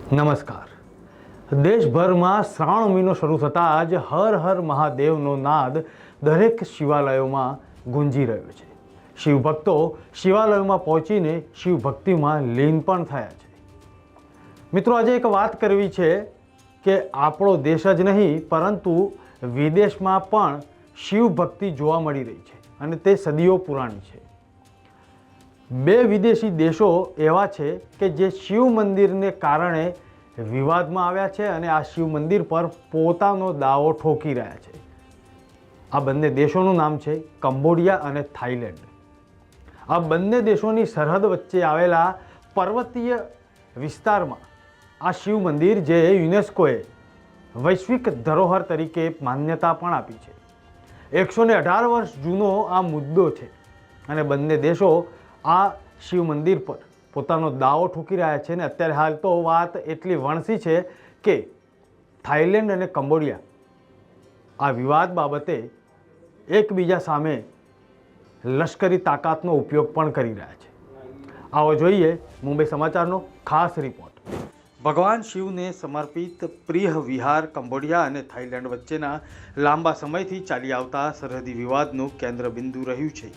નમસ્કાર. દેશભરમાં શ્રાવણ મહિનો શરૂ થતાં જ હર હર મહાદેવનો નાદ દરેક શિવાલયોમાં ગુંજી રહ્યો છે. શિવભક્તો શિવાલયોમાં પહોંચીને શિવભક્તિમાં લીન પણ થયા છે. મિત્રો, આજે એક વાત કરવી છે કે આપણો દેશ જ નહીં પરંતુ વિદેશમાં પણ શિવભક્તિ જોવા મળી રહી છે અને તે સદીઓ પુરાણી છે. બે વિદેશી દેશો એવા છે કે જે શિવ મંદિરને કારણે વિવાદમાં આવ્યા છે અને આ શિવ મંદિર પર પોતાનો દાવો ઠોકી રહ્યા છે. આ બંને દેશોનું નામ છે કંબોડિયા અને થાઈલેન્ડ. આ બંને દેશોની સરહદ વચ્ચે આવેલા પર્વતીય વિસ્તારમાં આ શિવ મંદિર જે યુનેસ્કોએ વૈશ્વિક ધરોહર તરીકે માન્યતા પણ આપી છે. 118 વર્ષ જૂનો આ મુદ્દો છે અને બંને દેશો આ શિવ મંદિર પર પોતાનો દાવો ઠોકી રહ્યા છે. ને અત્યારે હાલ તો વાત એટલી વણસી છે કે થાઈલેન્ડ અને કંબોડિયા આ વિવાદ બાબતે એકબીજા સામે લશ્કરી તાકાતનો ઉપયોગ પણ કરી રહ્યા છે. આવો જોઈએ મુંબઈ સમાચારનો ખાસ રિપોર્ટ. ભગવાન શિવને સમર્પિત પ્રિય વિહાર કંબોડિયા અને થાઈલેન્ડ વચ્ચેના લાંબા સમયથી ચાલી આવતા સરહદી વિવાદનું કેન્દ્રબિંદુ રહ્યું છે.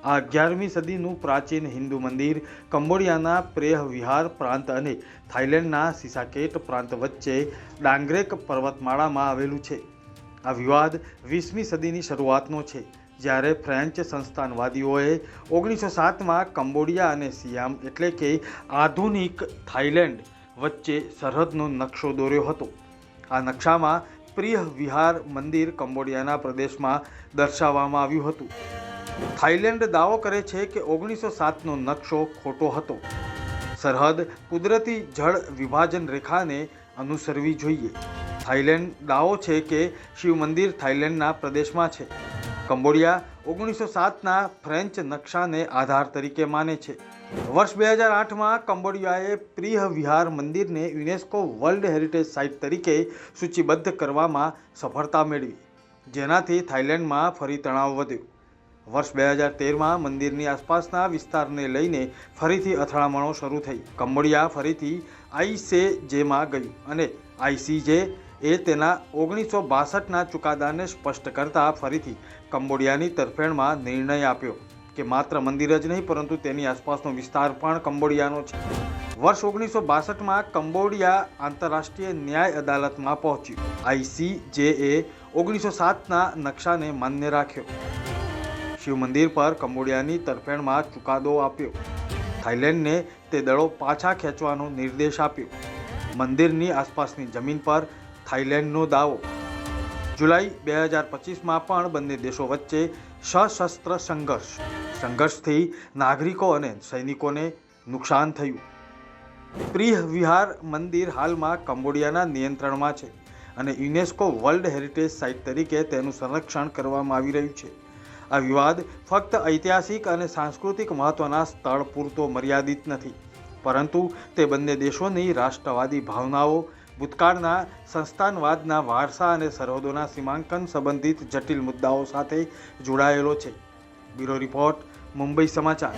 આ 11મી સદીનું પ્રાચીન હિન્દુ મંદિર કંબોડિયાના પ્રેહ વિહાર પ્રાંત અને થાઈલેન્ડના સિસાકેટ પ્રાંત વચ્ચે ડાંગરેક પર્વતમાળામાં આવેલું છે. આ વિવાદ 20મી સદીની શરૂઆતનો છે, જ્યારે ફ્રેન્ચ સંસ્થાનવાદીઓએ 1907માં કંબોડિયા અને સિયામ એટલે કે આધુનિક થાઈલેન્ડ વચ્ચે સરહદનો નકશો દોર્યો હતો. આ નકશામાં પ્રિય વિહાર મંદિર કંબોડિયાના પ્રદેશમાં દર્શાવવામાં આવ્યું હતું. થાઈલેન્ડ દાવો કરે છે કે 1907નો નકશો ખોટો હતો. સરહદ કુદરતી જળ વિભાજન રેખાને અનુસરવી જોઈએ. થાઈલેન્ડ દાવો છે કે શિવ મંદિર થાઈલેન્ડના પ્રદેશમાં છે. કંબોડિયા 1907ના ફ્રેન્ચ નકશાને આધાર તરીકે માને છે. વર્ષ 2008માં કંબોડિયાએ પ્રિય વિહાર મંદિરને યુનેસ્કો વર્લ્ડ હેરિટેજ સાઇટ તરીકે સૂચિબદ્ધ કરવામાં સફળતા મેળવી, જેનાથી થાઈલેન્ડમાં ફરી તણાવ વધ્યો. વર્ષ 2013માં મંદિરની આસપાસના વિસ્તારને લઈને ફરીથી અથડામણો શરૂ થઈ. કંબોડિયા ફરીથી આઈસીજેમાં ગયું અને આઈસીજે એ તેના 1962ના ચુકાદાને સ્પષ્ટ કરતા ફરીથી કંબોડિયાની તરફેણમાં નિર્ણય આપ્યો કે માત્ર મંદિર જ નહીં પરંતુ તેની આસપાસનો વિસ્તાર પણ કંબોડિયાનો છે. વર્ષ 1962માં કંબોડિયા આંતરરાષ્ટ્રીય ન્યાય અદાલતમાં પહોંચ્યું. આઈસીજેએ 1907ના નકશાને માન્ય રાખ્યો. શિવ મંદિર પર કંબોડિયાની તરફેણમાં ચુકાદો આપ્યો. થાઈલેન્ડને તે દળો પાછા ખેંચવાનો નિર્દેશ આપ્યો. મંદિરની આસપાસની જમીન પર થાઈલેન્ડનો દાવો. જુલાઈ 2025માં પણ બંને દેશો વચ્ચે સશસ્ત્ર સંઘર્ષથી નાગરિકો અને સૈનિકોને નુકસાન થયું. પ્રિય વિહાર મંદિર હાલમાં કંબોડિયાના નિયંત્રણમાં છે અને યુનેસ્કો વર્લ્ડ હેરિટેજ સાઇટ તરીકે તેનું સંરક્ષણ કરવામાં આવી રહ્યું છે. આ વિવાદ ફક્ત ઐતિહાસિક અને સાંસ્કૃતિક મહત્વના સ્થળ પૂરતો મર્યાદિત નથી, પરંતુ તે બંને દેશોની રાષ્ટ્રવાદી ભાવનાઓ, ભૂતકાળના સંસ્થાનવાદના વારસા અને સરહદોના સીમાંકન સંબંધિત જટિલ મુદ્દાઓ સાથે જોડાયેલો છે. બ્યુરો રિપોર્ટ, મુંબઈ સમાચાર.